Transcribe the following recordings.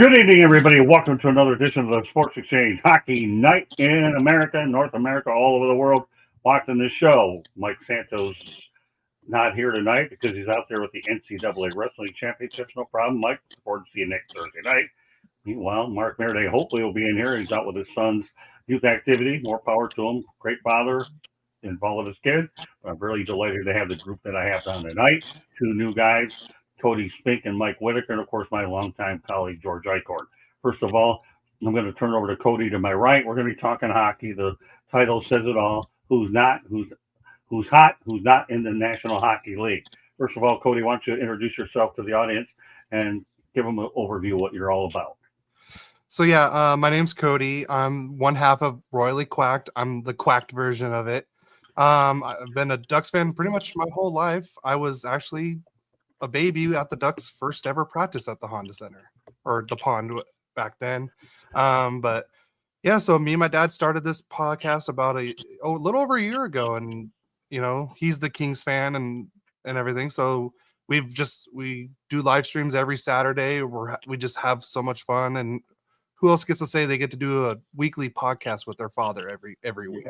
Good evening, everybody. Welcome to another edition of the Sports Exchange Hockey Night in America, North America, all over the world. Watching this show, Mike Santos not here tonight because he's out there with the NCAA Wrestling Championships. No problem, Mike. Look forward to see you next Thursday night. Meanwhile, Mark Merday hopefully will be in here. He's out with his son's youth activity. More power to him. Great father involved with his kids. I'm really delighted to have the group that I have on tonight. Two new guys, Cody Spink and Mike Whitaker, and of course my longtime colleague George Eichhorn. First of all, I'm going to turn over to Cody to my right. We're going to be talking hockey. The title says it all. Who's hot, who's not in the National Hockey League. First of all, Cody, why don't you introduce yourself to the audience and give them an overview of what you're all about. So yeah, my name's Cody. I'm one half of Royally Quacked. I'm the quacked version of it. I've been a Ducks fan pretty much my whole life. I was actually a baby at the Ducks' first ever practice at the Honda Center, or the Pond back then. But yeah, so me and my dad started this podcast about a little over a year ago, and you know he's the Kings fan and everything. So we do live streams every Saturday. We just have so much fun, and who else gets to say they get to do a weekly podcast with their father every week?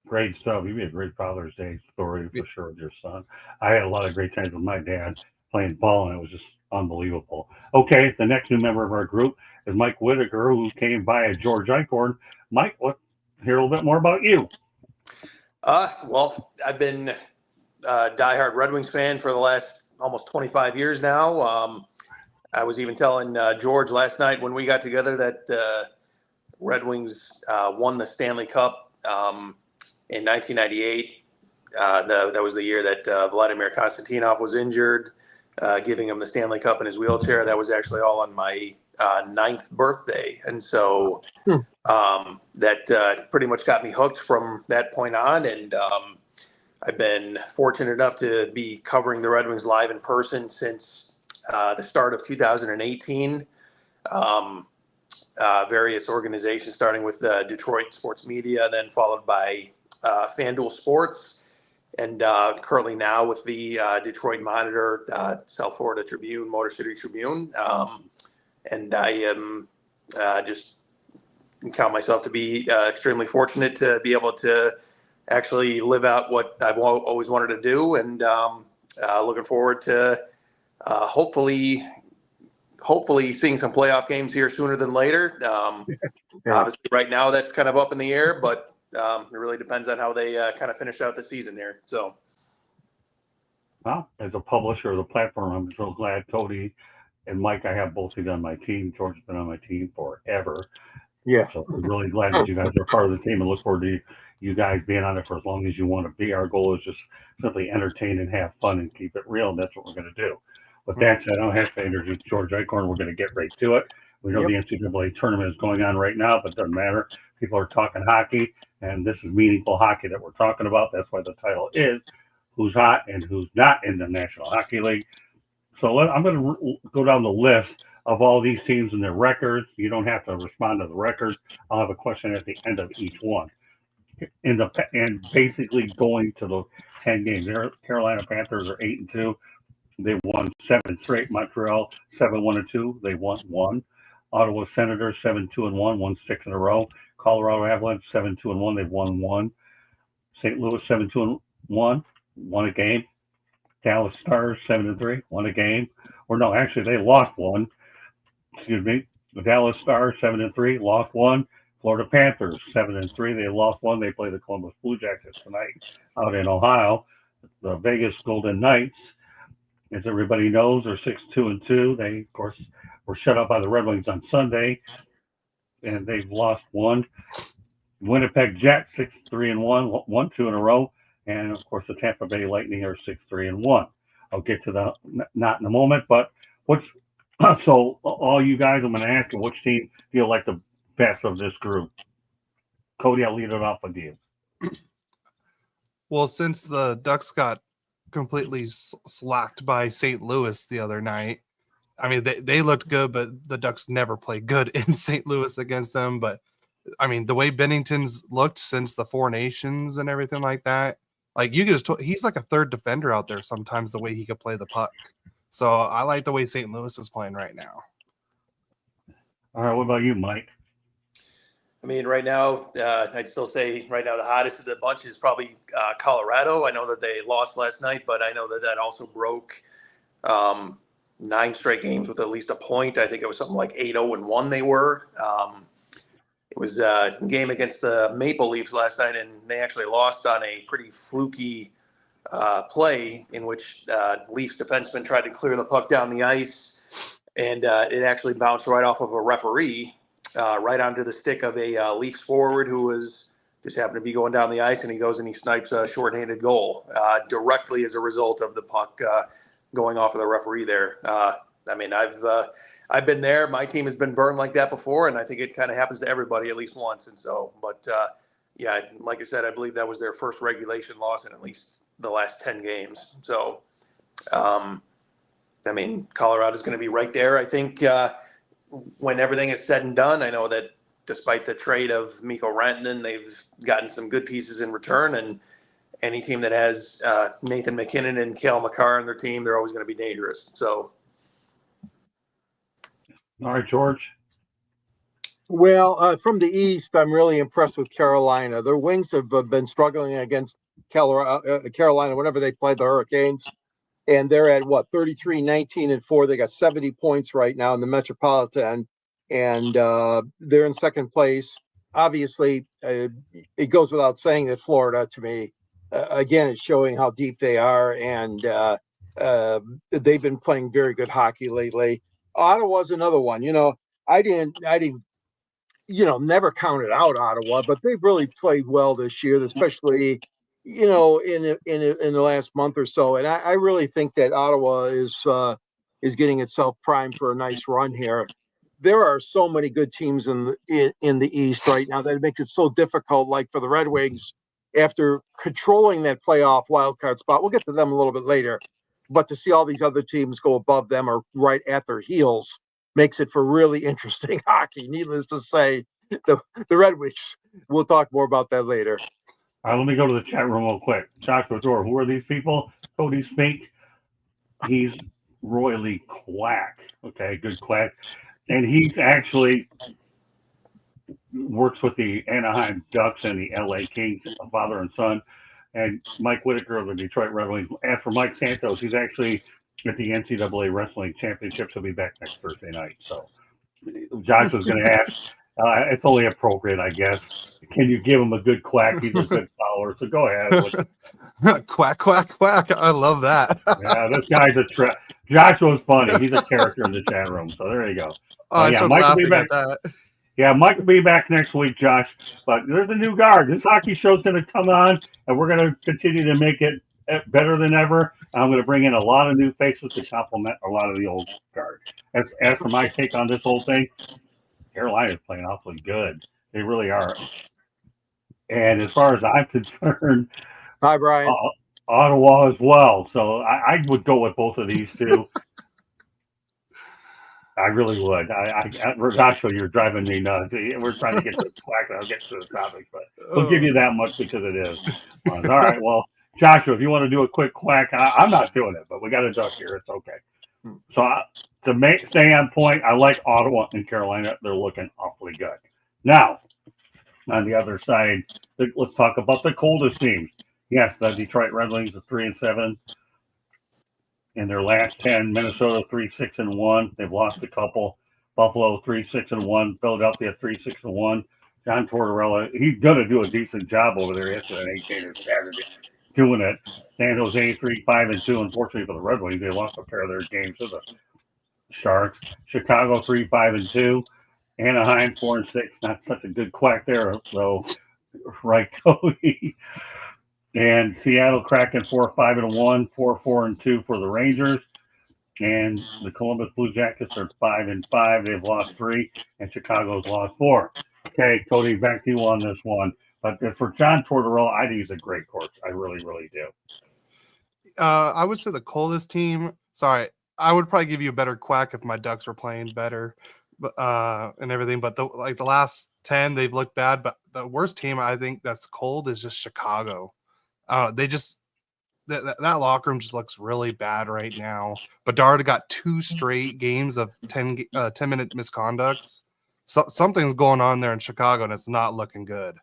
Great stuff. You made a great Father's Day story for sure with your son. I had a lot of great times with my dad playing ball, and it was just unbelievable. Okay, the next new member of our group is Mike Whitaker, who came by as George Eichhorn. Mike, let's hear a little bit more about you. Well, I've been a diehard Red Wings fan for the last almost 25 years now. I was even telling George last night when we got together that Red Wings won the Stanley Cup in 1998. That was the year that Vladimir Konstantinov was injured, giving him the Stanley Cup in his wheelchair. That was actually all on my 9th birthday. And so that pretty much got me hooked from that point on. And I've been fortunate enough to be covering the Red Wings live in person since the start of 2018. Various organizations, starting with Detroit Sports Media, then followed by FanDuel Sports, and currently now with the Detroit Monitor, South Florida Tribune, Motor City Tribune. And I am just count myself to be extremely fortunate to be able to actually live out what I've always wanted to do, and looking forward to hopefully seeing some playoff games here sooner than later. Obviously right now that's kind of up in the air, but it really depends on how they kind of finish out the season here. So, well, as a publisher of the platform, I'm so glad Cody and Mike, I have both of you on my team. George has been on my team forever. Yeah. So I'm really glad that you guys are part of the team, and look forward to you guys being on it for as long as you want to be. Our goal is just simply entertain and have fun and keep it real, and that's what we're going to do. With that said, I don't have to introduce George Eichhorn. We're going to get right to it. We know the NCAA tournament is going on right now, but it doesn't matter. People are talking hockey, and this is meaningful hockey that we're talking about. That's why the title is Who's Hot and Who's Not in the National Hockey League. So I'm going to go down the list of all these teams and their records. You don't have to respond to the records. I'll have a question at the end of each one. And basically going to the 10 games. Carolina Panthers are 8-2. They won 7 straight. Montreal 7-1-2. They won 1. Ottawa Senators 7-2-1, won 6 in a row. Colorado Avalanche 7-2-1. They've won 1. St. Louis 7-2-1, won a game. Dallas Stars 7-3, won a game. Or no, actually they lost 1. Excuse me. The Dallas Stars 7-3, lost 1. Florida Panthers 7-3, they lost 1. They play the Columbus Blue Jackets tonight out in Ohio. The Vegas Golden Knights, as everybody knows, are 6-2-2. They, of course, were shut out by the Red Wings on Sunday, and they've lost 1. Winnipeg Jets 6-3-1, won 2 in a row, and of course the Tampa Bay Lightning are 6-3-1. I'll get to the not in a moment, but so all you guys, I'm going to ask you, which team do you like the best of this group? Cody, I'll lead it off with you. Well, since the Ducks got completely slacked by St. Louis the other night, I mean, they looked good, but the Ducks never play good in St. Louis against them. But I mean, the way Bennington's looked since the Four Nations and everything like that, like you could just he's like a third defender out there sometimes, the way he could play the puck. So I like the way St. Louis is playing right now. All right, what about you, Mike? I mean, right now, I'd still say right now the hottest of the bunch is probably Colorado. I know that they lost last night, but I know that that also broke 9 straight games with at least a point. I think it was something like 8-0-1 they were. It was a game against the Maple Leafs last night, and they actually lost on a pretty fluky play in which Leafs defenseman tried to clear the puck down the ice, and it actually bounced right off of a referee, right onto the stick of a Leafs forward who was just happened to be going down the ice, and he goes and he snipes a shorthanded goal directly as a result of the puck going off of the referee there. I mean, I've been there. My team has been burned like that before, and I think it kind of happens to everybody at least once. And so, but yeah, like I said, I believe that was their first regulation loss in at least the last 10 games. So, I mean, Colorado's going to be right there. I think when everything is said and done, I know that despite the trade of Mikko Rantanen, they've gotten some good pieces in return. And any team that has Nathan McKinnon and Cale Makar on their team, they're always going to be dangerous. So, All right, George. Well, from the East, I'm really impressed with Carolina. Their Wings have been struggling against Carolina whenever they play the Hurricanes. And they're at, 33-19-4. They got 70 points right now in the Metropolitan. And they're in second place. Obviously, it goes without saying that Florida, to me, again, is showing how deep they are. And they've been playing very good hockey lately. Ottawa's another one. I didn't never counted out Ottawa, but they've really played well this year, especially, in the last month or so. And I really think that Ottawa is getting itself primed for a nice run here. There are so many good teams in the East right now that it makes it so difficult. Like for the Red Wings, after controlling that playoff wildcard spot, we'll get to them a little bit later. But to see all these other teams go above them or right at their heels makes it for really interesting hockey. Needless to say, the Red Wings, we'll talk more about that later. All right, let me go to the chat room real quick. Dr. Dor, who are these people? Cody Spink. He's royally quack. Okay, good quack. And he's actually works with the Anaheim Ducks and the LA Kings, father and son. And Mike Whitaker of the Detroit Red Wings. As for Mike Santos, he's actually at the NCAA Wrestling Championships. He'll be back next Thursday night. So Josh was going to ask, it's only appropriate, I guess. Can you give him a good quack? He's a good follower. So go ahead. Quack, quack, quack. I love that. Yeah, this guy's Joshua's funny. He's a character in the chat room. So there you go. I yeah, started Mike will laughing be back. at that. Yeah, Mike will be back next week, Josh. But there's a new guard. This hockey show's going to come on, and we're going to continue to make it better than ever. I'm going to bring in a lot of new faces to complement a lot of the old guard. As for my take on this whole thing, Carolina's playing awfully good. They really are. And as far as I'm concerned, Hi, Brian. Ottawa as well. So I would go with both of these two. I really would. Joshua, you're driving me nuts. We're trying to get to the quack. I'll get to the topic, but we'll give you that much because it is. All right. Well, Joshua, if you want to do a quick quack, I'm not doing it, but we got a duck here. It's okay. So to stay on point, I like Ottawa and Carolina. They're looking awfully good. Now, on the other side, let's talk about the coldest teams. Yes, the Detroit Red Wings are 3-7. In their last 10, Minnesota 3-6-1. They've lost a couple. Buffalo 3-6-1. Philadelphia 3-6-1. John Tortorella, he's going to do a decent job over there yesterday and Saturday doing it. San Jose 3-5-2. Unfortunately for the Red Wings, they lost a pair of their games to the Sharks. Chicago 3-5-2. Anaheim 4-6. Not such a good quack there, though. Right, Cody. And Seattle Kraken 4-5-1, 4-4-2 for the Rangers. And the Columbus Blue Jackets are 5-5. They've lost 3, and Chicago's lost 4. Okay, Cody, back to you on this one. But for John Tortorella, I think he's a great coach. I really, really do. I would say the coldest team. Sorry, I would probably give you a better quack if my Ducks were playing better, but and everything. But the last 10, they've looked bad. But the worst team I think that's cold is just Chicago. They just that locker room just looks really bad right now. Bedard got 2 straight games of 10-minute misconducts. something's going on there in Chicago, and it's not looking good.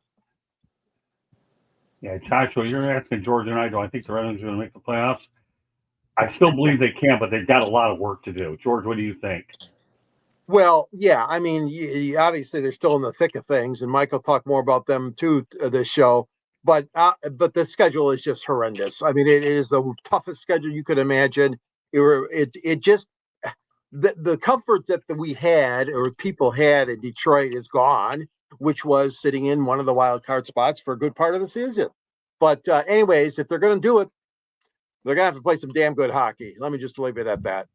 Yeah, Joshua, you're asking George and I, do I think the Red Wings are going to make the playoffs? I still believe they can, but they've got a lot of work to do. George, what do you think? Well, yeah, I mean, obviously they're still in the thick of things, and Mike will talk more about them too this show. But the schedule is just horrendous. I mean, it is the toughest schedule you could imagine. It just the comfort that we had or people had in Detroit is gone, which was sitting in one of the wild card spots for a good part of the season. But anyways, if they're going to do it, they're going to have to play some damn good hockey. Let me just leave it at that.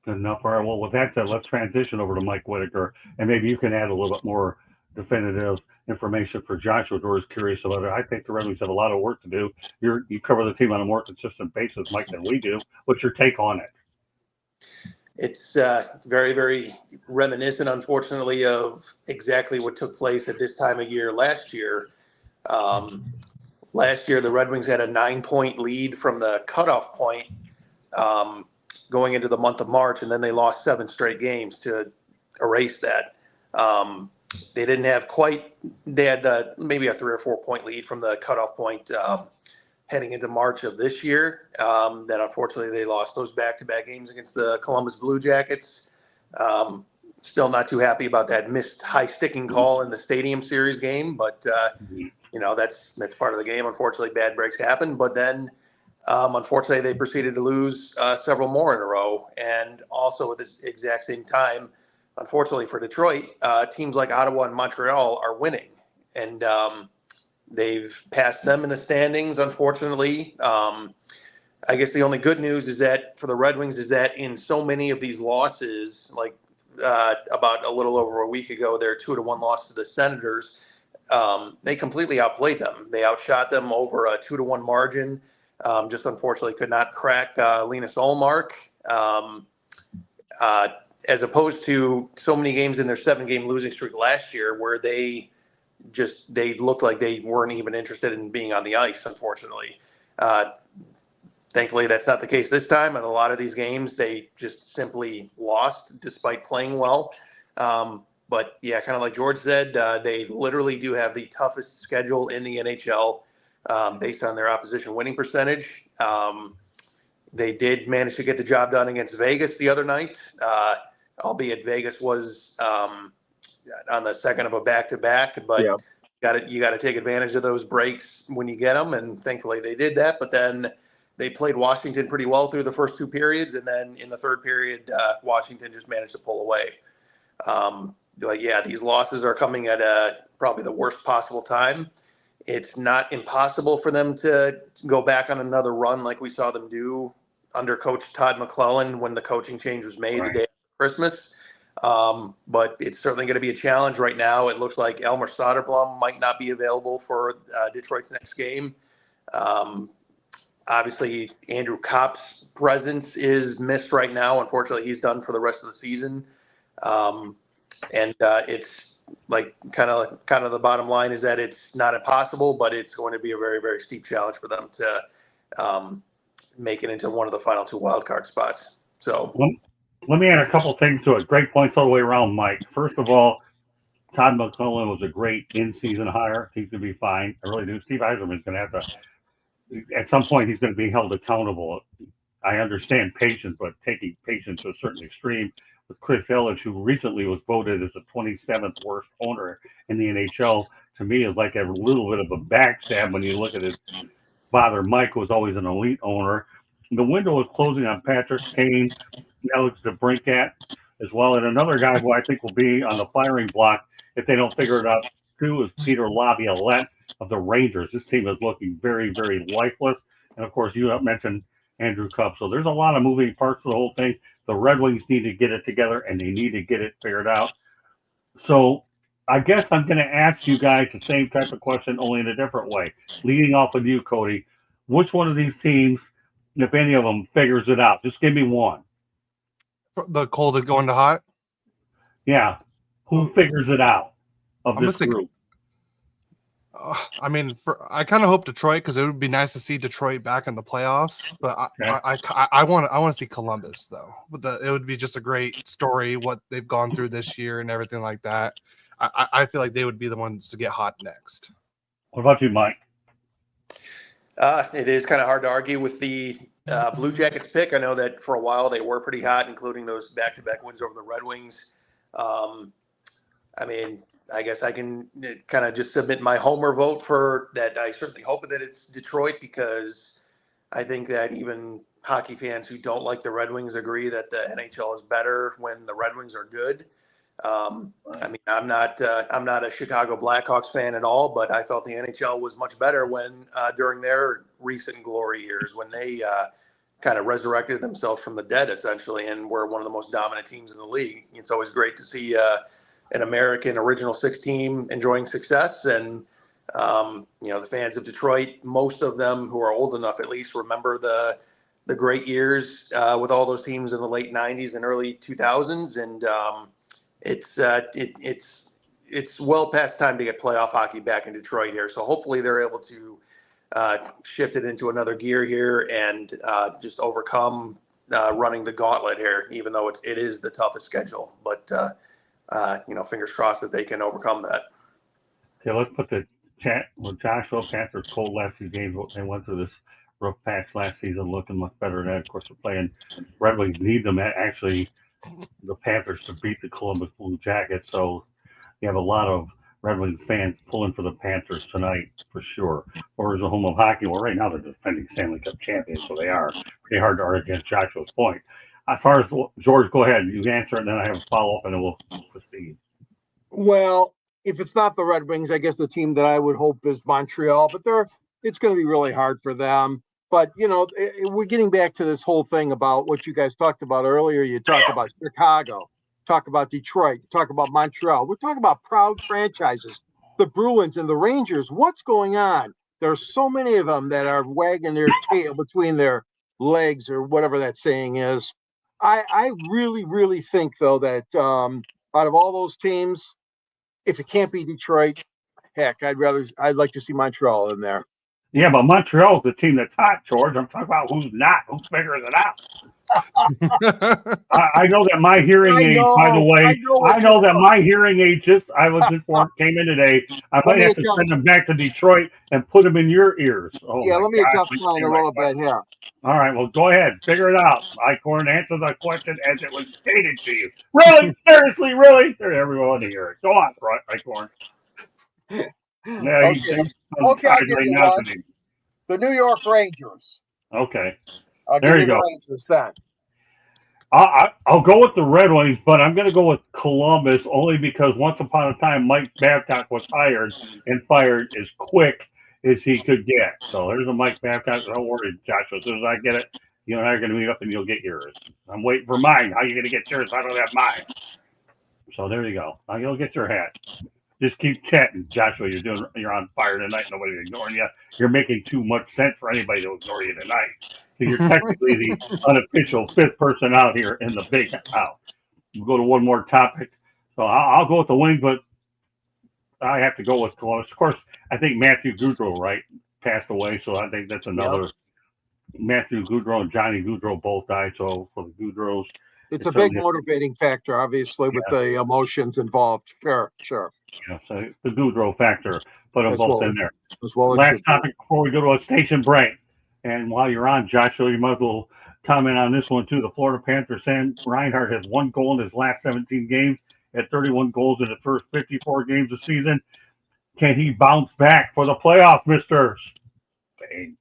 Good enough. All right. Well, with that said, let's transition over to Mike Whitaker, and maybe you can add a little bit more definitive information for Joshua. Who's curious about it. I think the Red Wings have a lot of work to do. You cover the team on a more consistent basis, Mike, than we do. What's your take on it? It's very, very reminiscent, unfortunately, of exactly what took place at this time of year last year. Last year, the Red Wings had a 9-point lead from the cutoff point going into the month of March, and then they lost 7 straight games to erase that. They didn't have they had maybe a 3 or 4 point lead from the cutoff point heading into March of this year. Then unfortunately they lost those back-to-back games against the Columbus Blue Jackets. Still not too happy about that missed high sticking call in the Stadium Series game, but that's part of the game. Unfortunately, bad breaks happen, but then unfortunately they proceeded to lose several more in a row, and also at this exact same time, unfortunately for Detroit, teams like Ottawa and Montreal are winning, and they've passed them in the standings, unfortunately. I guess the only good news is that for the Red Wings is that in so many of these losses, like about a little over a week ago, their 2-1 loss to the Senators, they completely outplayed them. They outshot them over a 2-1 margin. Just unfortunately could not crack Linus Ullmark. As opposed to so many games in their 7-game losing streak last year where they looked like they weren't even interested in being on the ice, unfortunately. Thankfully, that's not the case this time. In a lot of these games, they just simply lost despite playing well. But yeah, kind of like George said, they literally do have the toughest schedule in the NHL based on their opposition winning percentage. They did manage to get the job done against Vegas the other night, albeit Vegas was on the second of a back-to-back, but you got to take advantage of those breaks when you get them, and thankfully they did that. But then they played Washington pretty well through the first 2 periods, and then in the third period, Washington just managed to pull away. But yeah, these losses are coming at probably the worst possible time. It's not impossible for them to go back on another run like we saw them do under Coach Todd McClellan when the coaching change was made the day after Christmas. But it's certainly going to be a challenge right now. It looks like Elmer Soderblom might not be available for Detroit's next game. Obviously, Andrew Kopp's presence is missed right now. Unfortunately, he's done for the rest of the season. And it's like kind of the bottom line is that it's not impossible, but it's going to be a very, very steep challenge for them to make it into one of the final 2 wildcard spots. So let me add a couple things to it. Great points all the way around, Mike. First of all, Todd McClellan was a great in-season hire. He's going to be fine. I really do. Steve Yzerman's going to have to, at some point, he's going to be held accountable. I understand patience, but taking patience to a certain extreme with Chris Ilitch, who recently was voted as the 27th worst owner in the NHL, to me is like a little bit of a backstab when you look at his father, Mike, who was always an elite owner. The window is closing on Patrick Kane, Alex DeBrincat, as well. And another guy who I think will be on the firing block if they don't figure it out too is Peter Laviolette of the Rangers. This team is looking very, very lifeless. And of course, you mentioned Andrew Kopp. So there's a lot of moving parts to the whole thing. The Red Wings need to get it together, and they need to get it figured out. So I guess I'm going to ask you guys the same type of question, only in a different way. Leading off with you, Cody, which one of these teams, if any of them, figures it out? Just give me one. The cold is going to hot? Yeah. Who figures it out of I'm this group? I mean, I kind of hope Detroit, because it would be nice to see Detroit back in the playoffs. But I want to see Columbus though. But it would be just a great story what they've gone through this year and everything like that. I feel like they would be the ones to get hot next. What about you, Mike? It is kind of hard to argue with the Blue Jackets pick. I know that for a while they were pretty hot, including those back-to-back wins over the Red Wings. I mean, I guess I can kind of just submit my homer vote for that. I certainly hope that it's Detroit, because I think that even hockey fans who don't like the Red Wings agree that the NHL is better when the Red Wings are good. I mean, I'm not a Chicago Blackhawks fan at all, but I felt the NHL was much better when during their recent glory years, when they kind of resurrected themselves from the dead essentially and were one of the most dominant teams in the league. It's always great to see an American Original Six team enjoying success. And, the fans of Detroit, most of them who are old enough at least, remember the great years with all those teams in the late 90s and early 2000s. And it's well past time to get playoff hockey back in Detroit here. So hopefully they're able to shift it into another gear here and just overcome running the gauntlet here, even though it is the toughest schedule. But fingers crossed that they can overcome that. Okay, let's put the chat with Joshua Panthers cold last few games. They went through this rough patch last season, looking much better than that. Of course, they're playing Red Wings need them actually the Panthers to beat the Columbus Blue Jackets. So you have a lot of Red Wings fans pulling for the Panthers tonight for sure. Or as a home of hockey, well, right now they're defending Stanley Cup champions, so they are pretty hard to argue against Joshua's point. As far as George, go ahead. You answer it, and then I have a follow-up, and then we'll proceed. Well, if it's not the Red Wings, I guess the team that I would hope is Montreal, but it's going to be really hard for them. But, we're getting back to this whole thing about what you guys talked about earlier. You talked about Chicago, talk about Detroit, talk about Montreal. We're talking about proud franchises, the Bruins and the Rangers. What's going on? There's so many of them that are wagging their tail between their legs, or whatever that saying is. I really, really think, though, that out of all those teams, if it can't be Detroit, heck, I'd like to see Montreal in there. Yeah, but Montreal's the team that's hot, George. I'm talking about who's not, who figures it out. I know that my hearing aid, by the way, I know that my hearing aid came in today. I might have to send them back to Detroit and put them in your ears. Oh, yeah, let me adjust mine a little bit here. All right, well, go ahead. Figure it out. Icorn, answer the question as it was stated to you. Really? Seriously? Really? Everyone to hear it. Go on, Icorn. Yeah, okay, I'll give you one. The New York Rangers. Okay. There you go. The Rangers then. I'll go with the Red Wings, but I'm going to go with Columbus only because once upon a time Mike Babcock was hired and fired as quick as he could get. So there's a Mike Babcock. Don't worry, Joshua. As soon as I get it, you and I are going to meet up and you'll get yours. I'm waiting for mine. How are you going to get yours? I don't have mine. So there you go. Now you'll get your hat. Just keep chatting, Joshua. You're on fire tonight. Nobody's ignoring you. You're making too much sense for anybody to ignore you tonight. So you're technically the unofficial fifth person out here in the big house. We'll go to one more topic. So I'll go with the Wings, but I have to go with Columbus. Of course, I think Matthew Goudreau, passed away. So I think that's another. Yep. Matthew Goudreau and Johnny Goudreau both died. So for the Goudreaus, it's a big motivating factor, obviously, with the emotions involved. Sure. Yeah, so the Goudreau factor, put them both in there. Last topic before we go to a station break. And while you're on, Joshua, you might as well comment on this one, too. The Florida Panthers, Sam Reinhart has 1 goal in his last 17 games, had 31 goals in the first 54 games of the season. Can he bounce back for the playoffs, Mr. Spank?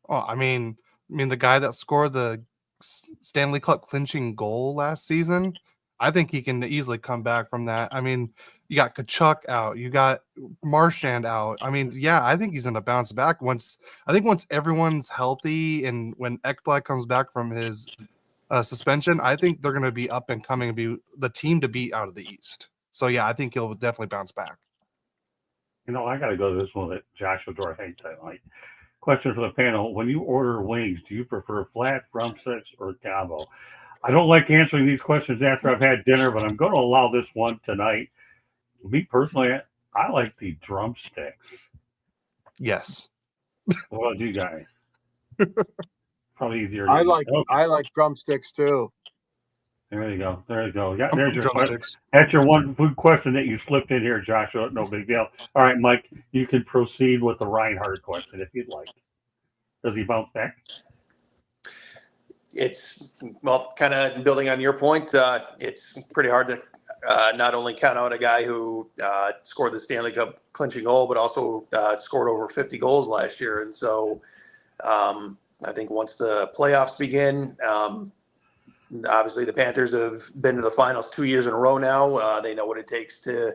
Oh, I mean, the guy that scored the Stanley Cup clinching goal last season, I think he can easily come back from that. I mean, you got Kachuk out, you got Marchand out. I mean, yeah, I think he's going to bounce back once everyone's healthy, and when Ekblad comes back from his suspension, I think they're going to be up and coming and be the team to beat out of the East. So yeah, I think he'll definitely bounce back. I got to go to this one that Joshua Dorhane tonight. Question for the panel: when you order wings, do you prefer flat, drumsticks, or combo? I don't like answering these questions after I've had dinner, but I'm going to allow this one tonight. Me personally, I like the drumsticks. Yes. What about you guys? Probably easier. I to like eat. Okay, I like drumsticks too. there you go. There you go. Yeah, I'm there's your question. drumsticks. That's your one food question that you slipped in here, Joshua. No big deal. All right, Mike, you can proceed with the Reinhardt question if you'd like. Does he bounce back? It's, well, kind of building on your point, it's pretty hard to not only count out a guy who scored the Stanley Cup clinching goal, but also scored over 50 goals last year. And so I think once the playoffs begin, obviously the Panthers have been to the finals 2 years in a row now. They know what it takes to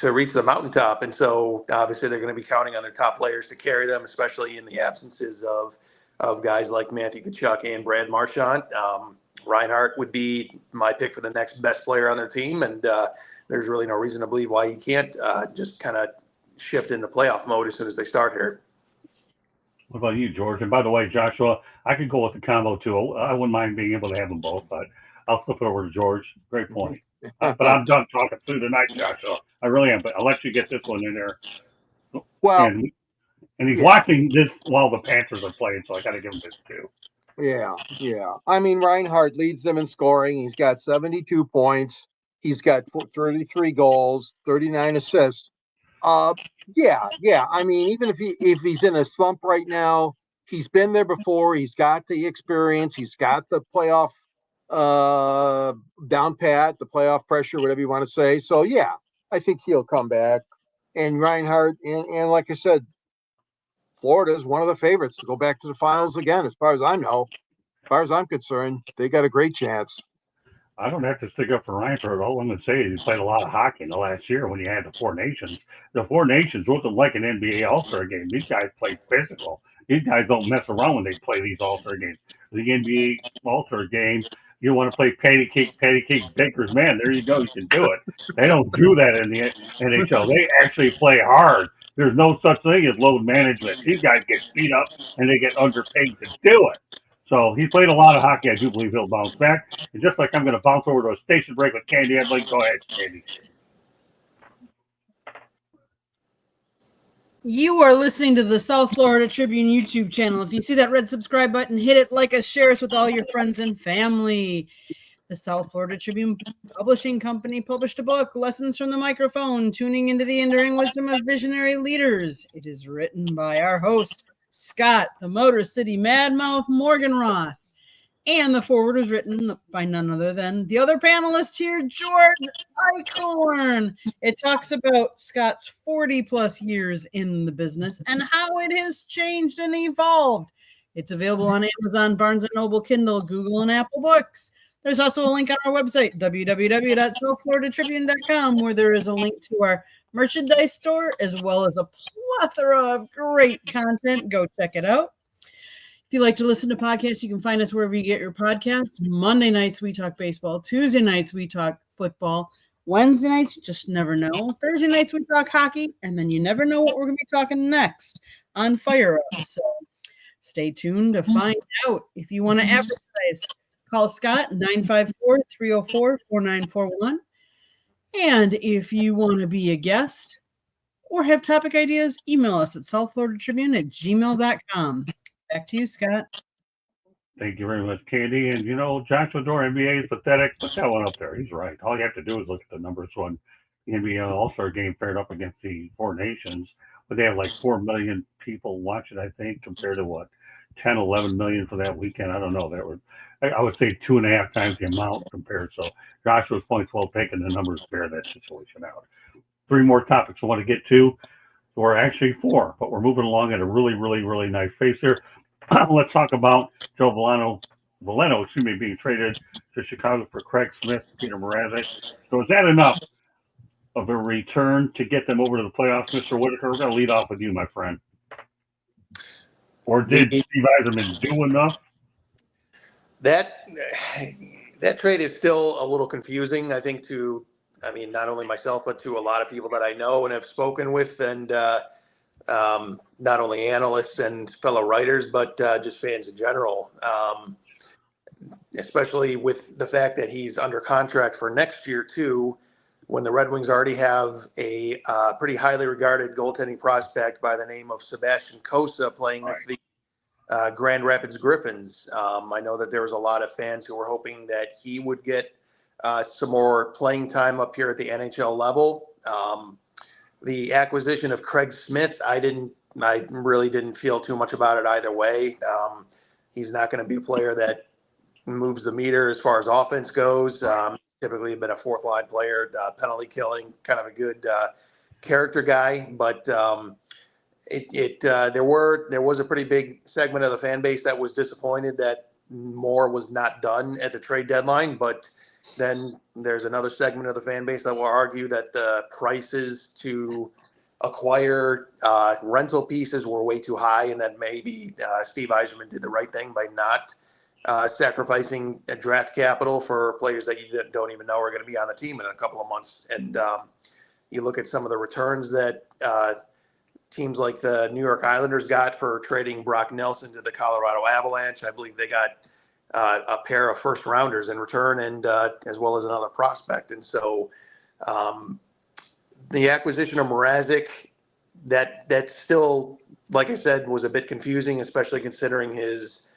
reach the mountaintop. And so obviously they're going to be counting on their top players to carry them, especially in the absences of guys like Matthew Tkachuk and Brad Marchand. Reinhardt would be my pick for the next best player on their team. And there's really no reason to believe why he can't just kind of shift into playoff mode as soon as they start here. What about you, George? And by the way, Joshua, I could go with the combo too. I wouldn't mind being able to have them both, but I'll flip it over to George. Great point. But I'm done talking through tonight, Joshua. I really am. But I'll let you get this one in there. Well, And he's yeah. watching this while the Panthers are playing, so I got to give him this too. Yeah. I mean, Reinhardt leads them in scoring. He's got 72 points. He's got 33 goals, 39 assists. Yeah. I mean, even if he's in a slump right now, he's been there before. He's got the experience. He's got the playoff down pat, the playoff pressure, whatever you want to say. So yeah, I think he'll come back. And Reinhardt, and like I said, Florida is one of the favorites to go back to the finals again, as far as I know. As far as I'm concerned, they got a great chance. I don't have to stick up for Reinhardt. All I'm going to say is he played a lot of hockey in the last year when you had the Four Nations. The Four Nations wasn't like an NBA All-Star game. These guys play physical. These guys don't mess around when they play these All-Star games. The NBA All-Star game, you want to play patty cake, baker's man. There you go. You can do it. They don't do that in the NHL. They actually play hard. There's no such thing as load management. These guys get beat up and they get underpaid to do it. So he played a lot of hockey. I do believe he'll bounce back. And just like I'm going to bounce over to a station break with Candy, I'd like, go ahead, Candy. You are listening to the South Florida Tribune YouTube channel. If you see that red subscribe button, hit it, like us, share us with all your friends and family. The South Florida Tribune Publishing Company published a book, Lessons from the Microphone, Tuning into the Enduring Wisdom of Visionary Leaders. It is written by our host, Scott, the Motor City Madmouth Morganroth. And the foreword was written by none other than the other panelist here, George Eichhorn. It talks about Scott's 40-plus years in the business and how it has changed and evolved. It's available on Amazon, Barnes & Noble, Kindle, Google, and Apple Books. There's also a link on our website, www.southfloridatribune.com, where there is a link to our merchandise store, as well as a plethora of great content. Go check it out. If you like to listen to podcasts, you can find us wherever you get your podcasts. Monday nights, we talk baseball. Tuesday nights, we talk football. Wednesday nights, just never know. Thursday nights, we talk hockey. And then you never know what we're going to be talking next on Fire Up. So stay tuned to find out. If you want to advertise, call Scott, 954-304-4941. And if you want to be a guest or have topic ideas, email us at southfloridatribune@gmail.com. Back to you, Scott. Thank you very much, Candy. And, Joshua Dorr, NBA is pathetic. Put that one up there. He's right. All you have to do is look at the numbers when the NBA All-Star game paired up against the Four Nations. But they have like 4 million people watching, I think, compared to what, 10, 11 million for that weekend. I don't know. I would say 2.5 times the amount compared. So Joshua's point's well taken. The numbers bear that situation out. 3 more topics I want to get to. We're actually 4, but we're moving along at a really, really, really nice pace here. Let's talk about Joe Veleno, being traded to Chicago for Craig Smith, Peter Mrazek. So is that enough of a return to get them over to the playoffs, Mr. Whitaker? We're going to lead off with you, my friend. Or did Steve Yzerman do enough? That trade is still a little confusing, I think, not only myself, but to a lot of people that I know and have spoken with, and not only analysts and fellow writers, but just fans in general, especially with the fact that he's under contract for next year too. when the Red Wings already have a pretty highly regarded goaltending prospect by the name of Sebastian Cossa playing with the Grand Rapids Griffins. I know that there was a lot of fans who were hoping that he would get some more playing time up here at the NHL level. The acquisition of Craig Smith, I really didn't feel too much about it either way. He's not going to be a player that moves the meter as far as offense goes. Typically been a fourth line player, penalty killing, kind of a good character guy. But there was a pretty big segment of the fan base that was disappointed that more was not done at the trade deadline. But then there's another segment of the fan base that will argue that the prices to acquire rental pieces were way too high, and that maybe Steve Yzerman did the right thing by not sacrificing draft capital for players that you don't even know are going to be on the team in a couple of months. And you look at some of the returns that teams like the New York Islanders got for trading Brock Nelson to the Colorado Avalanche. I believe they got a pair of first rounders in return, and as well as another prospect. And so the acquisition of Mrazek, that still, like I said, was a bit confusing, especially considering his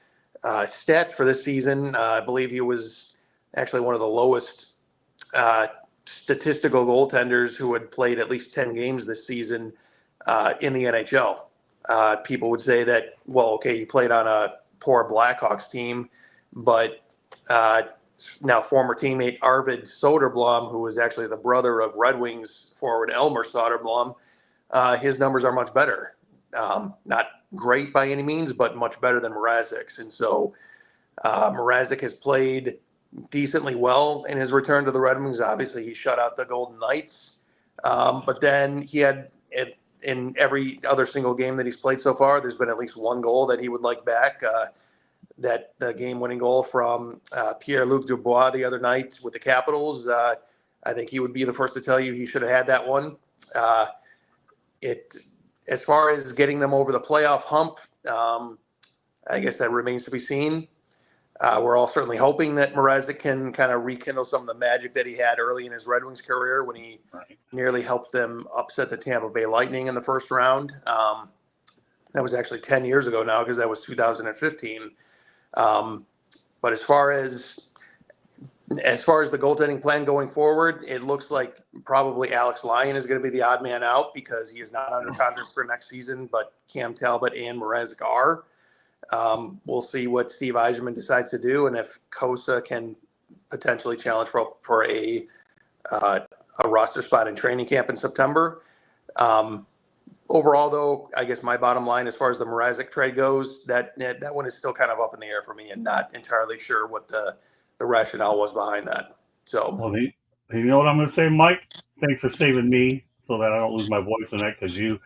stats for this season. I believe he was actually one of the lowest statistical goaltenders who had played at least 10 games this season in the NHL. People would say that, well, okay, he played on a poor Blackhawks team, but now former teammate Arvid Soderblom, who was actually the brother of Red Wings forward Elmer Soderblom, his numbers are much better. Not great by any means, but much better than Mrazek's. And so Mrazek has played decently well in his return to the Red Wings. Obviously, he shut out the Golden Knights. But then he had, in every other single game that he's played so far, there's been at least one goal that he would like back. That the game-winning goal from Pierre-Luc Dubois the other night with the Capitals, I think he would be the first to tell you he should have had that one. As far as getting them over the playoff hump, I guess that remains to be seen. We're all certainly hoping that Mrazek can kind of rekindle some of the magic that he had early in his Red Wings career when he nearly helped them upset the Tampa Bay Lightning in the first round. That was actually 10 years ago now, because that was 2015. But as far as the goaltending plan going forward, it looks like probably Alex Lyon is going to be the odd man out, because he is not under contract for next season, but Cam Talbot and Mrazek are. We'll see what Steve Yzerman decides to do, and if Cossa can potentially challenge for a roster spot in training camp in September. Overall, though, I guess my bottom line as far as the Mrazek trade goes, that one is still kind of up in the air for me, and not entirely sure what the rationale was behind that. So, Well, you know what I'm going to say, Mike? Thanks for saving me so that I don't lose my voice in that, because you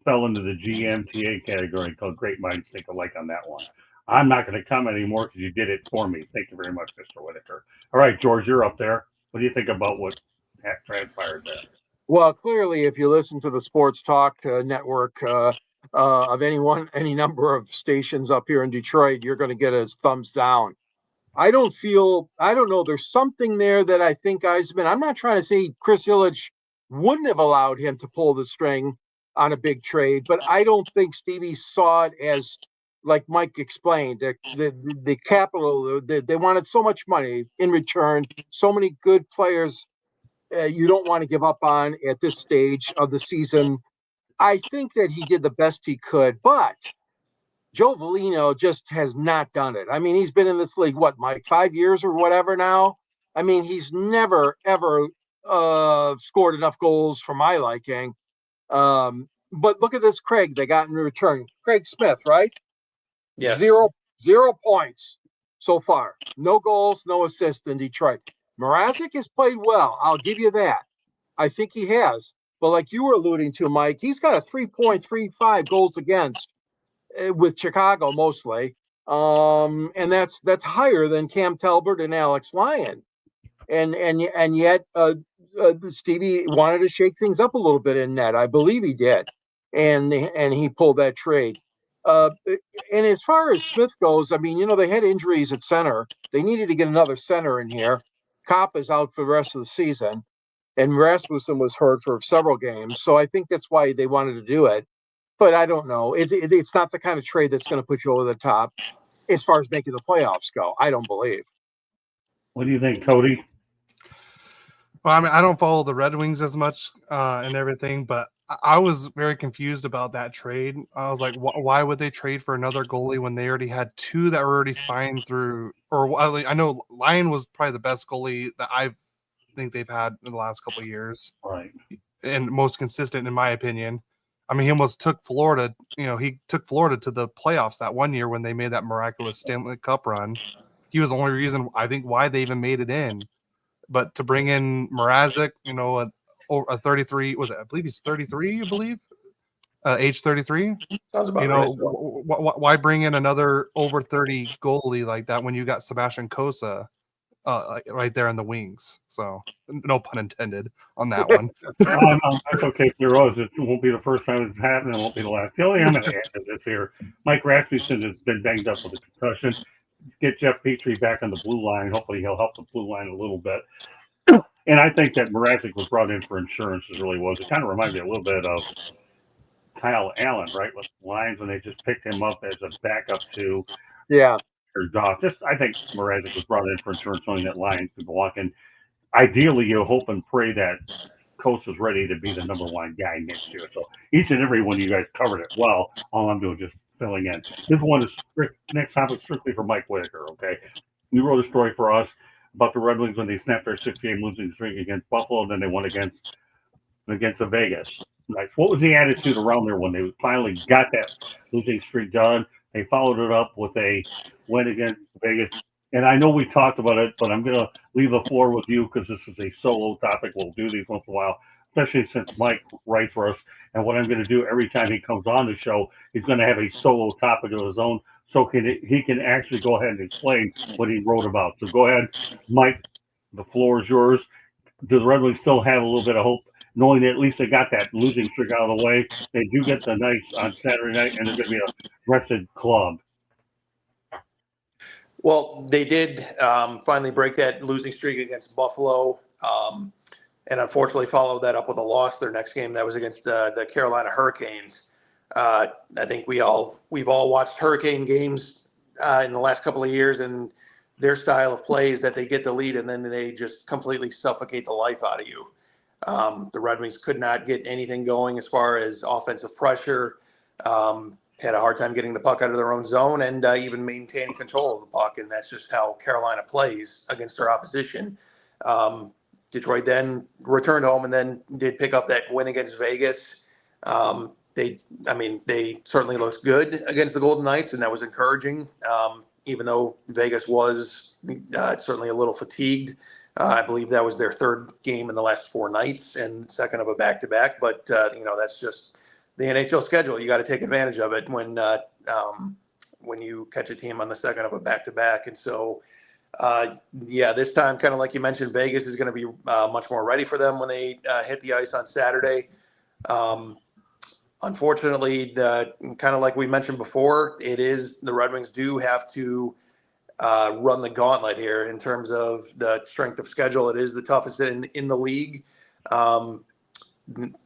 fell into the GMTA category called Great Minds Think Alike on that one. I'm not going to comment anymore because you did it for me. Thank you very much, Mr. Whitaker. All right, George, you're up there. What do you think about what transpired there? Well, clearly, if you listen to the Sports Talk network of any number of stations up here in Detroit, you're going to get a thumbs down. I don't know. There's something there that I think I'm not trying to say Chris Ilitch wouldn't have allowed him to pull the string on a big trade, but I don't think Stevie saw it as, like Mike explained, the capital, they wanted so much money in return, so many good players you don't want to give up on at this stage of the season. I think that he did the best he could, but Joe Veleno just has not done it. I mean, he's been in this league, Mike, 5 years or whatever now? I mean, he's never, ever scored enough goals for my liking. But look at this Craig they got in return. Craig Smith, right? yes. Zero points so far. No goals, no assists in Detroit. Mrazek has played well. I'll give you that. I think he has. But like you were alluding to, Mike, he's got a 3.35 goals against with Chicago mostly. And that's higher than Cam Talbot and Alex Lyon. And yet Stevie wanted to shake things up a little bit in net. I believe he did. And he pulled that trade. And as far as Smith goes, I mean, they had injuries at center. They needed to get another center in here. Kopp is out for the rest of the season. and Rasmussen was hurt for several games. So I think that's why they wanted to do it. But I don't know. It's not the kind of trade that's going to put you over the top as far as making the playoffs go. I don't believe. What do you think, Cody? Well, I mean, I don't follow the Red Wings as much and everything, but I was very confused about that trade. I was like, why would they trade for another goalie when they already had two that were already signed through? Or I know Lyon was probably the best goalie that I think they've had in the last couple of years, Right. and most consistent in my opinion. I mean, he almost took Florida. He took Florida to the playoffs that one year when they made that miraculous Stanley Cup run. He was the only reason I think why they even made it in. But to bring in Mrazek, a 33, was it? I believe he's 33. I believe, age 33. Sounds about right. Why bring in another over 30 goalie like that when you got Sebastian Kosa right there in the wings? So no pun intended on that one. No, that's okay, Rose. It won't be the first time it's happened. It won't be the last. The only thing I'm going to add to this here, Mike Rasmussen has been banged up with a concussion. Get Jeff Petrie back on the blue line. Hopefully he'll help the blue line a little bit. And I think that Mrazek was brought in for insurance, as really was. It kind of reminds me a little bit of Kyle Allen, right, with Lions when they just picked him up as a backup to or Goff. I think Mrazek was brought in for insurance, knowing that Lions could walk in. Ideally, you hope and pray that Coach is ready to be the number one guy next year. So each and every one of you guys covered it well. All I'm doing is just filling in. This one is next topic strictly for Mike Whitaker. Okay, you wrote a story for us about the Red Wings when they snapped their 6-game losing streak against Buffalo, and then they won against the Vegas. Right. What was the attitude around there when they finally got that losing streak done? They followed it up with a win against Vegas. And I know we talked about it, but I'm going to leave the floor with you because this is a solo topic. We'll do these once in a while, especially since Mike writes for us. And what I'm going to do every time he comes on the show, he's going to have a solo topic of his own, so he can actually go ahead and explain what he wrote about. So go ahead, Mike. The floor is yours. Do the Red Wings still have a little bit of hope, knowing that at least they got that losing streak out of the way? They do get the Knights on Saturday night, and they're going to be a rested club. Well, they did finally break that losing streak against Buffalo, and unfortunately followed that up with a loss their next game. That was against the Carolina Hurricanes. I think we've all watched Hurricane games in the last couple of years, and their style of play is that they get the lead and then they just completely suffocate the life out of you. The Red Wings could not get anything going as far as offensive pressure. Had a hard time getting the puck out of their own zone and even maintaining control of the puck. And that's just how Carolina plays against their opposition. Detroit then returned home and then did pick up that win against Vegas. They certainly looked good against the Golden Knights, and that was encouraging. Even though Vegas was certainly a little fatigued. I believe that was their third game in the last 4 nights and second of a back-to-back. But, that's just the NHL schedule. You got to take advantage of it when you catch a team on the second of a back-to-back. And so, this time, kind of like you mentioned, Vegas is going to be much more ready for them when they hit the ice on Saturday. Unfortunately, kind of like we mentioned before, the Red Wings do have to run the gauntlet here in terms of the strength of schedule. It is the toughest in the league.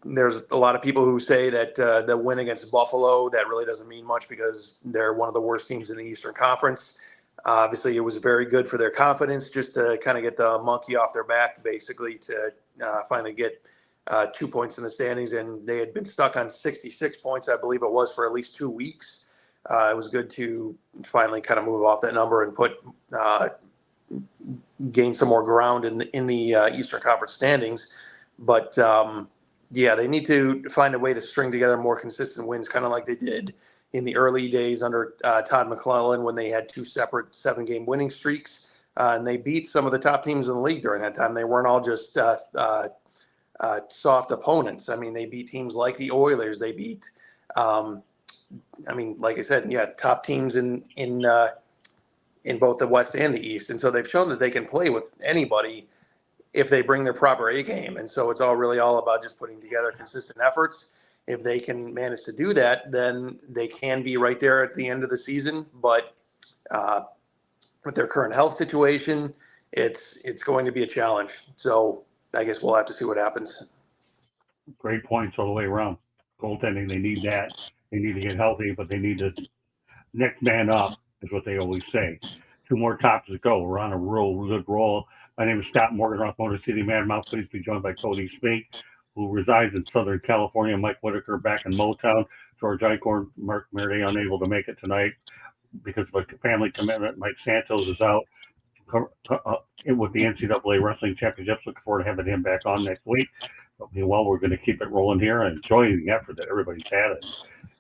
There's a lot of people who say that the win against Buffalo, that really doesn't mean much because they're one of the worst teams in the Eastern Conference. Obviously, it was very good for their confidence just to kind of get the monkey off their back, basically, to finally get 2 points in the standings. And they had been stuck on 66 points, I believe it was, for at least 2 weeks. It was good to finally kind of move off that number and gain some more ground in the Eastern Conference standings. But they need to find a way to string together more consistent wins, kind of like they did in the early days under Todd McClellan when they had 2 separate 7-game winning streaks. And they beat some of the top teams in the league during that time. They weren't all just soft opponents. I mean, they beat teams like the Oilers. They beat like I said, top teams in both the West and the East. And so they've shown that they can play with anybody if they bring their proper A game. And so it's all about just putting together consistent efforts. If they can manage to do that, then they can be right there at the end of the season. But with their current health situation, it's going to be a challenge. So I guess we'll have to see what happens. Great points all the way around. Goaltending, they need that. They need to get healthy, but they need to next man up, is what they always say. 2 more tops to go. We're on a real good roll. My name is Scott Morgan, Rock Motor City Man. I'm pleased to be joined by Cody Spink, who resides in Southern California. Mike Whitaker back in Motown. George Eichhorn, Mark Murray unable to make it tonight because of a family commitment. Mike Santos is out with the NCAA Wrestling Championships. Looking forward to having him back on next week. But meanwhile, we're going to keep it rolling here and enjoy the effort that everybody's had.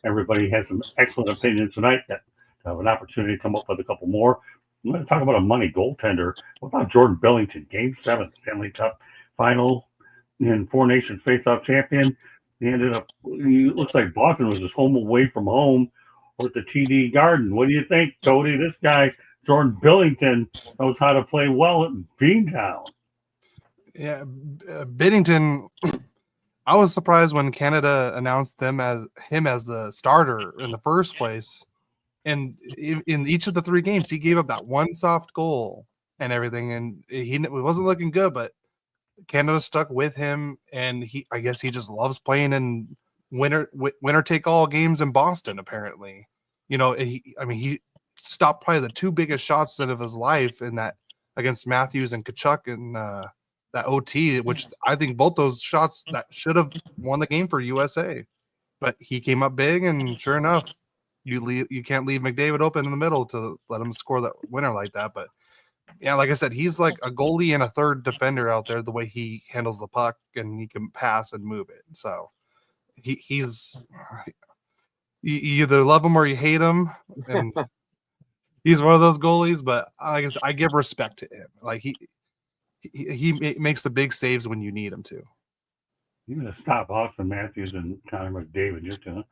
Everybody has some excellent opinions tonight. That have an opportunity to come up with a couple more. I'm going to talk about a money goaltender. What about Jordan Billington? Game 7, Stanley Cup final and Four Nations face-off champion. He ended up, it looks like Boston was his home away from home or at the TD Garden. What do you think, Cody? This guy, Jordan Billington, knows how to play well at Beantown. Yeah, Binnington. I was surprised when Canada announced him as the starter in the first place. And in each of the 3 games, he gave up that one soft goal and everything, and it wasn't looking good. But Canada stuck with him, and I guess he just loves playing in winner take all games in Boston. Apparently, he stopped probably the 2 biggest shots of his life in that against Matthews and Tkachuk in that OT, which I think both those shots that should have won the game for USA. But he came up big, and sure enough, you can't leave McDavid open in the middle to let him score that winner like that. But yeah, like I said, he's like a goalie and a third defender out there, the way he handles the puck and he can pass and move it. So he's you either love him or you hate him, and he's one of those goalies. But I guess I give respect to him. Like he makes the big saves when you need him to. You're going to stop Austin Matthews and Connor McDavid. You're doing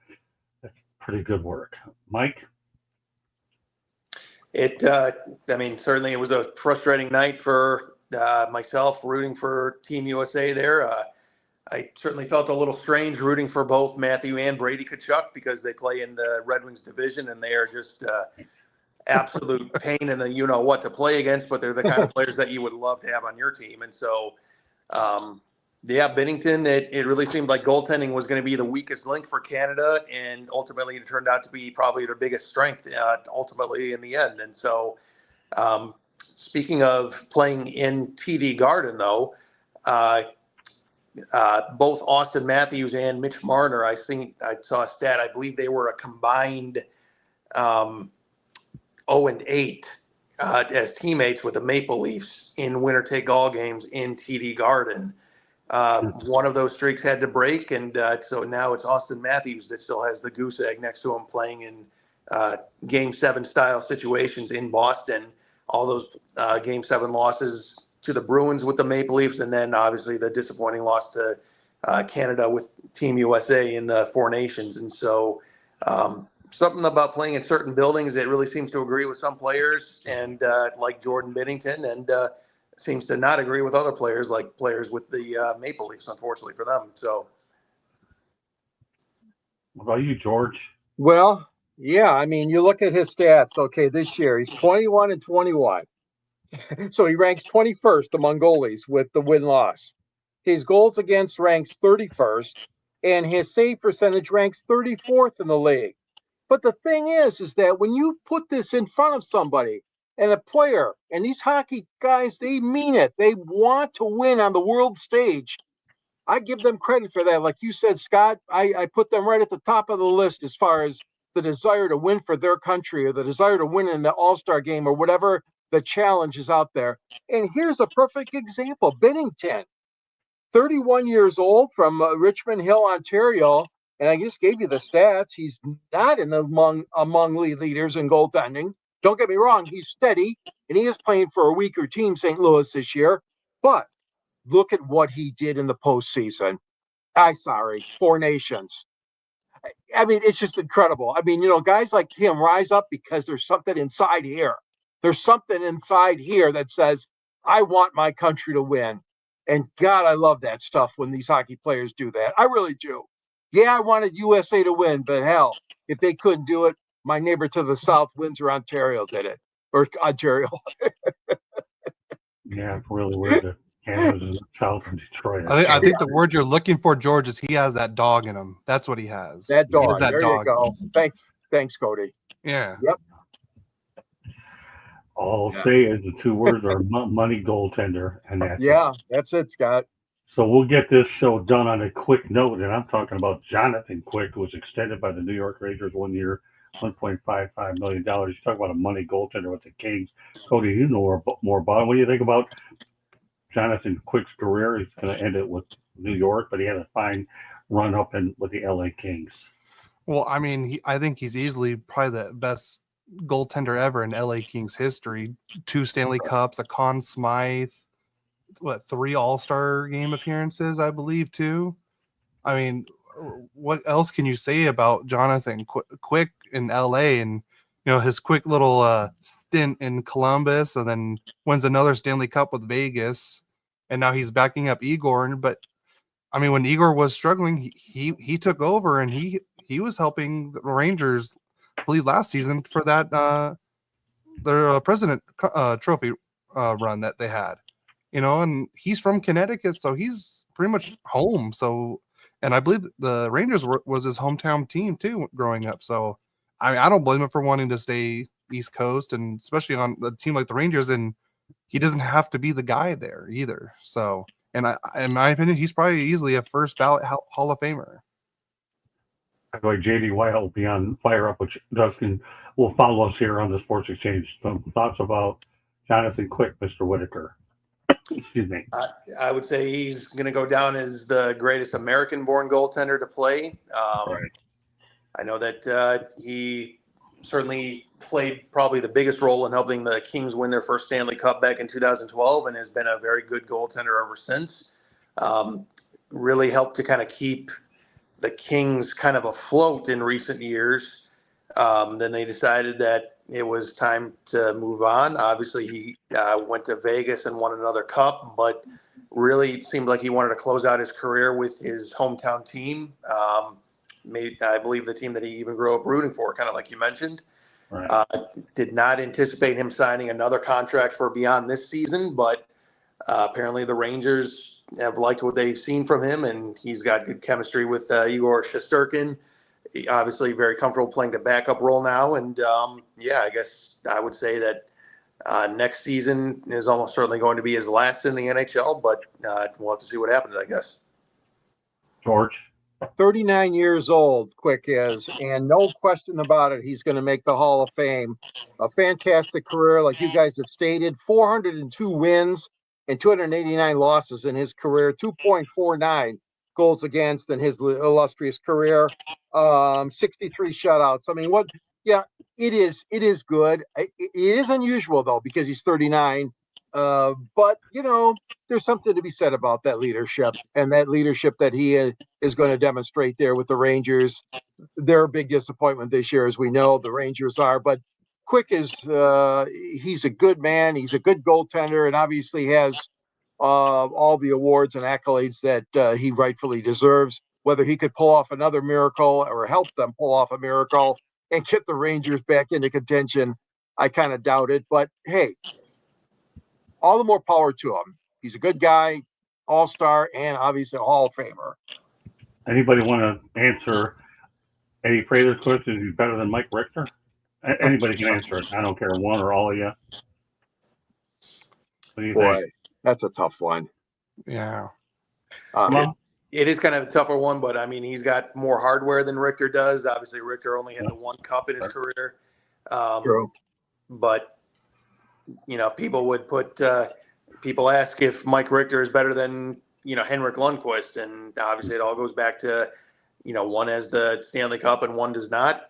that's pretty good work, Mike. Certainly it was a frustrating night for myself rooting for Team USA there. I certainly felt a little strange rooting for both Matthew and Brady Tkachuk because they play in the Red Wings division and they are just absolute pain in the you-know-what to play against, but they're the kind of players that you would love to have on your team. And so, Binnington, it really seemed like goaltending was going to be the weakest link for Canada, and ultimately it turned out to be probably their biggest strength ultimately in the end. And so, speaking of playing in TD Garden, though, both Austin Matthews and Mitch Marner, I saw a stat, I believe they were a combined 0-8 as teammates with the Maple Leafs in winner-take-all games in TD Garden. One of those streaks had to break, and so now it's Austin Matthews that still has the goose egg next to him playing in Game 7 style situations in Boston. All those Game 7 losses to the Bruins with the Maple Leafs, and then obviously the disappointing loss to Canada with Team USA in the Four Nations. And so something about playing in certain buildings that really seems to agree with some players, and like Jordan Binnington, and seems to not agree with other players, like players with the Maple Leafs, unfortunately for them. So, what about you, George? Well, yeah, I mean, you look at his stats. Okay, this year he's 21-21. So he ranks 21st among goalies with the win-loss. His goals against ranks 31st, and his save percentage ranks 34th in the league. But the thing is that when you put this in front of somebody and a player, and these hockey guys, they mean it. They want to win on the world stage. I give them credit for that. Like you said, Scott, I put them right at the top of the list as far as the desire to win for their country or the desire to win in the All-Star game or whatever the challenge is out there. And here's a perfect example. Binnington, 31 years old, from Richmond Hill, Ontario. And I just gave you the stats. He's not among league leaders in goaltending. Don't get me wrong. He's steady, and he is playing for a weaker team, St. Louis, this year. But look at what he did in the postseason. Four Nations. I mean, it's just incredible. I mean, guys like him rise up because there's something inside here. There's something inside here that says, I want my country to win. And God, I love that stuff when these hockey players do that. I really do. Yeah, I wanted USA to win, but hell, if they couldn't do it, my neighbor to the south, Windsor, Ontario, did it. Or Ontario. Yeah, it's really weird to Canada's south of Detroit. I think the word you're looking for, George, is he has that dog in him. That's what he has. That He has dog. that There dog. you go. Thanks, Cody. Yeah. All Yeah. I'll say is the two words are money goaltender, and that's it. Yeah, that's it, Scott. So we'll get this show done on a quick note, and I'm talking about Jonathan Quick, who was extended by the New York Rangers 1 year, $1.55 million. You talk about a money goaltender with the Kings. Cody, you know more about him. What do you think about Jonathan Quick's career? He's going to end it with New York, but he had a fine run up with the LA Kings. Well, I mean, I think he's easily probably the best goaltender ever in LA Kings history. 2 Stanley Cups, a Conn Smythe, 3 All-Star game appearances, I believe, too. I mean, what else can you say about Jonathan Quick in LA and, his quick little stint in Columbus, and then wins another Stanley Cup with Vegas, and now he's backing up Igor. But I mean, when Igor was struggling, he took over, and he was helping the Rangers, I believe, last season for that their President Trophy run that they had, and he's from Connecticut, so he's pretty much home. So, and I believe the Rangers was his hometown team too growing up. So, I mean, I don't blame him for wanting to stay East Coast, and especially on a team like the Rangers. And he doesn't have to be the guy there either. So, and in my opinion, he's probably easily a first ballot Hall of Famer. By the way, JD White will be on Fire Up, which Dustin will follow us here on the Sports Exchange. Some thoughts about Jonathan Quick, Mr. Whitaker. Excuse me. I would say he's going to go down as the greatest American-born goaltender to play. Right. I know that he certainly played probably the biggest role in helping the Kings win their first Stanley Cup back in 2012, and has been a very good goaltender ever since. Really helped to kind of keep the Kings kind of afloat in recent years. Then they decided that it was time to move on. Obviously, he went to Vegas and won another cup, but really it seemed like he wanted to close out his career with his hometown team. I believe the team that he even grew up rooting for, kind of like you mentioned. Right. Did not anticipate him signing another contract for beyond this season, but apparently the Rangers have liked what they've seen from him, and he's got good chemistry with Igor Shesterkin. Obviously very comfortable playing the backup role now. And I guess I would say that next season is almost certainly going to be his last in the NHL, but we'll have to see what happens, I guess. George? 39 years old, Quick is, and no question about it, he's going to make the Hall of Fame. A fantastic career, like you guys have stated, 402 wins and 289 losses in his career, 2.49 goals against in his illustrious career, 63 shutouts. I mean, it is good. It is unusual, though, because he's 39. But, there's something to be said about that leadership, and that leadership that he is going to demonstrate there with the Rangers. They're a big disappointment this year, as we know the Rangers are. But Quick is he's a good man. He's a good goaltender, and obviously has all the awards and accolades that he rightfully deserves. Whether he could pull off another miracle or help them pull off a miracle and get the Rangers back into contention, I kind of doubt it. But hey, all the more power to him. He's a good guy, all-star, and obviously a Hall of Famer. Anybody want to answer Eddie Prater's question? Is he better than Mike Richter? Anybody can answer it. I don't care, one or all of you. What do you think? That's a tough one. Yeah. It is kind of a tougher one, but I mean, he's got more hardware than Richter does. Obviously, Richter only had the one cup in his career. True. But, people would people ask if Mike Richter is better than, Henrik Lundqvist. And obviously it all goes back to, one has the Stanley Cup and one does not.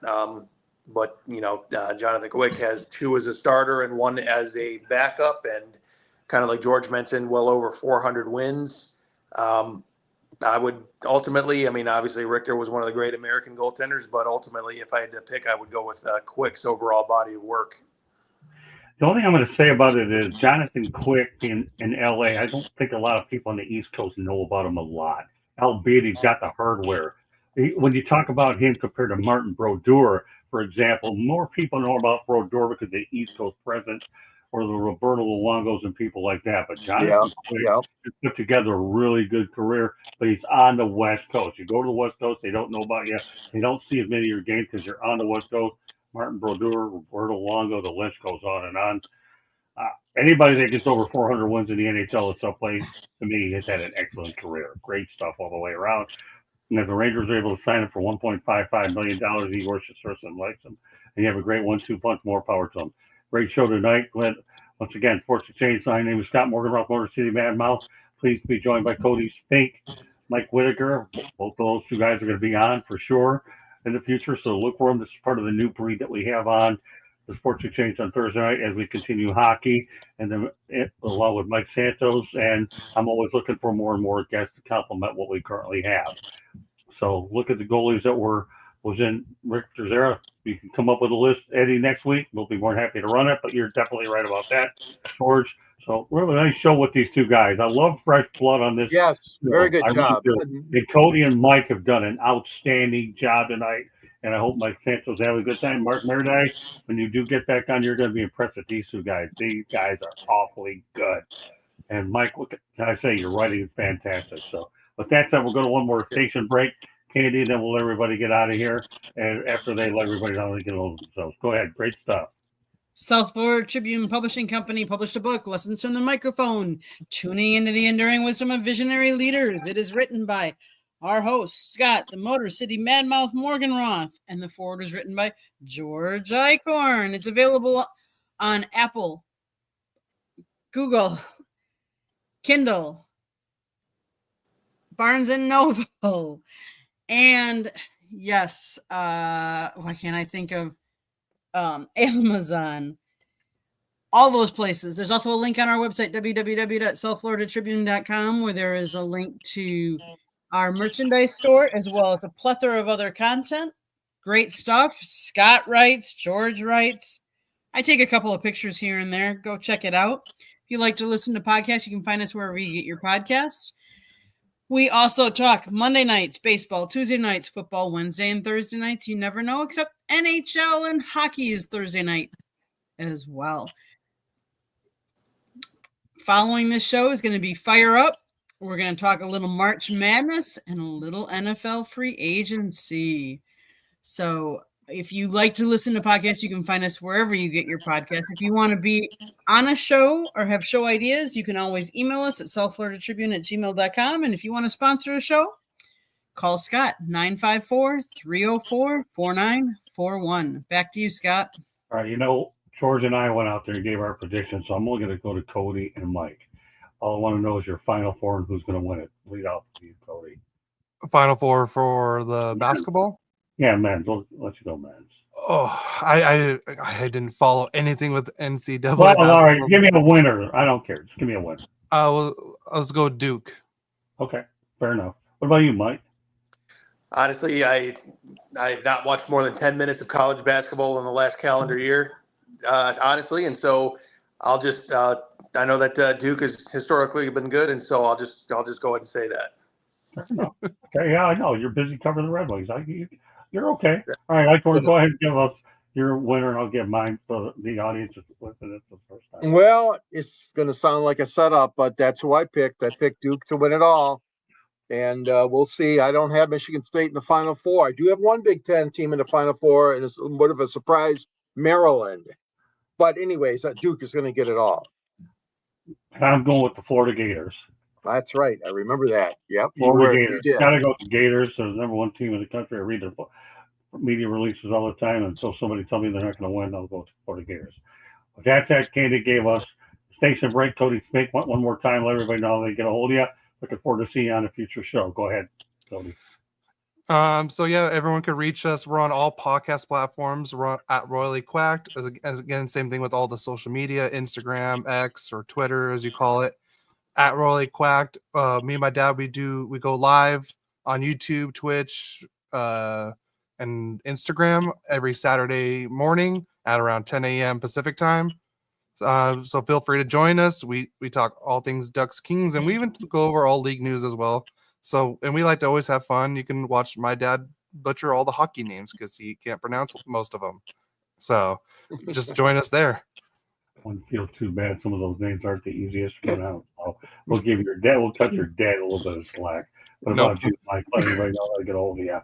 But Jonathan Quick has 2 as a starter and 1 as a backup. And kind of like George mentioned, well over 400 wins. I would ultimately, obviously Richter was one of the great American goaltenders, but ultimately if I had to pick, I would go with Quick's overall body of work. The only thing I'm going to say about it is Jonathan Quick in LA, I don't think a lot of people on the East Coast know about him a lot, albeit he's got the hardware. When you talk about him compared to Martin Brodeur, for example, more people know about Brodeur because of the East Coast presence, or the Roberto Luongos and people like that. But Jonathan Yeah, Quick yeah. has put together a really good career, but he's on the West Coast. You go to the West Coast, they don't know about you. They don't see as many of your games because you're on the West Coast. Martin Brodeur, Roberto Luongo, the list goes on and on. Uh, Anybody that gets over 400 wins in the NHL at some place, to me, has had an excellent career. Great stuff all the way around. And if the Rangers are able to sign him for $1.55 million, he worships and likes him. And you have a great 1-2 punch, more power to him. Great show tonight. Glad, once again, Sports Exchange. My name is Scott Morganroth, Motor City Mad Mouth. Please be joined by Cody Spink, Mike Whitaker. Both of those two guys are going to be on for sure in the future. So look for them. This is part of the new breed that we have on the Sports Exchange on Thursday night as we continue hockey, and then along with Mike Santos. And I'm always looking for more and more guests to complement what we currently have. So look at the goalies that was in Richter's era. You can come up with a list, Eddie, next week. We'll be more than happy to run it, but you're definitely right about that, George. So really nice show with these two guys. I love fresh blood on this. Yes, very good I job. really do. And Cody and Mike have done an outstanding job tonight, and I hope Mike Santos have a good time. Mark Meriday, when you do get back on, you're going to be impressed with these two guys. These guys are awfully good. And Mike, what can I say? Your writing is fantastic. So with that said, we'll go to one more station break. Candy, then we'll let everybody get out of here. And after they let everybody know, they get over themselves. Go ahead. Great stuff. South Florida Tribune Publishing Company published a book, Lessons from the Microphone, Tuning into the Enduring Wisdom of Visionary Leaders. It is written by our host, Scott, the Motor City Madmouth Morganroth, and the foreword is written by George Eichhorn. It's available on Apple, Google, Kindle, Barnes & Noble, and yes, why can't I think of Amazon, all those places. There's also a link on our website, www.southfloridatribune.com, where there is a link to our merchandise store, as well as a plethora of other content. Great stuff. Scott writes, George writes. I take a couple of pictures here and there. Go check it out. If you like to listen to podcasts, you can find us wherever you get your podcasts. We also talk Monday nights, baseball, Tuesday nights, football, Wednesday and Thursday nights. You never know, except NHL and hockey is Thursday night as well. Following this show is going to be Fire Up. We're going to talk a little March Madness and a little NFL free agency. So if you like to listen to podcasts, you can find us wherever you get your podcasts. If you want to be on a show or have show ideas, you can always email us at southfloridatribune@gmail.com. And if you want to sponsor a show, call Scott, 954-304-4941. Back to you, Scott. All right. George and I went out there and gave our predictions, so I'm only going to go to Cody and Mike. All I want to know is your Final Four and who's going to win it. Lead out for you, Cody. Final Four for the basketball. Yeah, men's. We'll let you go, men's. Oh, I didn't follow anything with NCAA. Well, all right. basketball. Give me a winner. I don't care. Just give me a winner. Let's go Duke. Okay, fair enough. What about you, Mike? Honestly, I have not watched more than 10 minutes of college basketball in the last calendar year, honestly, and so I'll just I know that Duke has historically been good, and so I'll just go ahead and say that. Fair enough. Okay, yeah, I know you're busy covering the Red Wings. You're okay. All right, I want to go ahead and give us your winner, and I'll give mine for the audience that's listening for the first time. Well, it's going to sound like a setup, but that's who I picked. I picked Duke to win it all. And we'll see. I don't have Michigan State in the Final Four. I do have one Big Ten team in the Final Four, and it's a bit of a surprise, Maryland. But anyways, Duke is going to get it all. And I'm going with the Florida Gators. That's right. I remember that. Yep. Florida Gators. You did. Got to go with the Gators. They're the number one team in the country. I read their media releases all the time. Until somebody tells me they're not going to win, I'll go with the Florida Gators. But that's that Candy gave us. Station break. Cody Smith, one more time. Let everybody know they get a hold of you. Looking forward to seeing you on a future show. Go ahead, Cody. So yeah, everyone could reach us. We're on all podcast platforms. We're at Royally Quacked. As again, same thing with all the social media, Instagram, X, or Twitter, as you call it, at Royally Quacked. Me and my dad, we go live on YouTube, Twitch, and Instagram every Saturday morning at around 10 a.m. Pacific time. So feel free to join us. We talk all things Ducks Kings, and we even go over all league news as well. So, and we like to always have fun. You can watch my dad butcher all the hockey names because he can't pronounce most of them. So just join us there. Wouldn't feel too bad. Some of those names aren't the easiest to pronounce. So we'll give your dad, we'll cut your dad a little bit of slack. What Nope. about you, Mike? Let everybody know how to get a hold of you.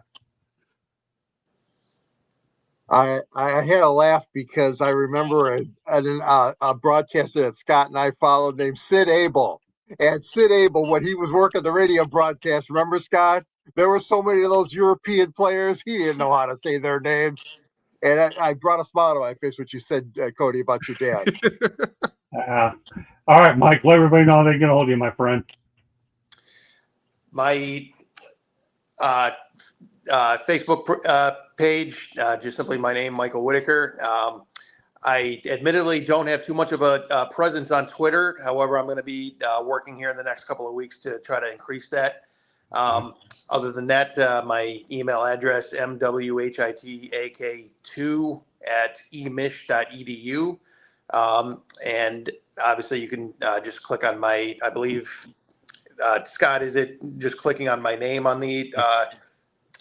I had a laugh because I remember a broadcaster that Scott and I followed named Sid Abel. And Sid Abel, when he was working the radio broadcast, remember, Scott? There were so many of those European players, he didn't know how to say their names. And I brought a smile to my face when you said, Cody, about your dad. All right, Mike, let everybody know how they get a hold of you, my friend. My Facebook page, just simply my name, Michael Whitaker. I admittedly don't have too much of a presence on Twitter. However, I'm going to be working here in the next couple of weeks to try to increase that. Other than that, my email address, mwhitak2@emish.edu. And obviously you can just click on my, I believe, Scott, is it just clicking on my name on the,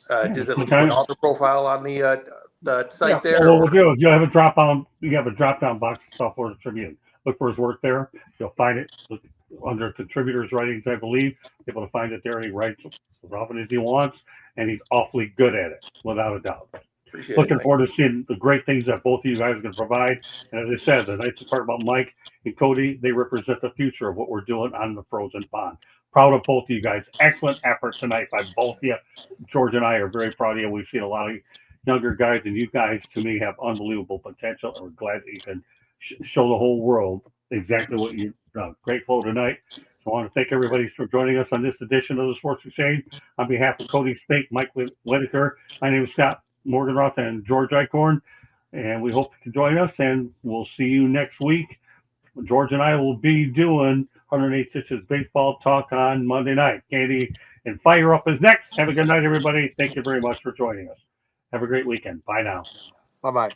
does it look like an author profile on the site there? What we'll do is you have a drop down box at South Florida Tribune. Look for his work there. You'll find it under contributors writings, I believe. Able to find it there. He writes as often as he wants, and he's awfully good at it, without a doubt. Looking forward to seeing the great things that both of you guys are going to provide. And as I said, the nice part about Mike and Cody, they represent the future of what we're doing on the frozen pond. Proud of both of you guys. Excellent effort tonight by both of you. George and I are very proud of you. We've seen a lot of younger guys, and you guys, to me, have unbelievable potential, and we're glad that you can show the whole world exactly what you've done. Great flow tonight. So I want to thank everybody for joining us on this edition of the Sports Exchange. On behalf of Cody Spink, Mike Whitaker, my name is Scott Morganroth and George Eichhorn, and we hope you can join us, and we'll see you next week. George and I will be doing 108 Stitches Baseball Talk on Monday night. Candy and Fire Up is next. Have a good night, everybody. Thank you very much for joining us. Have a great weekend. Bye now. Bye-bye.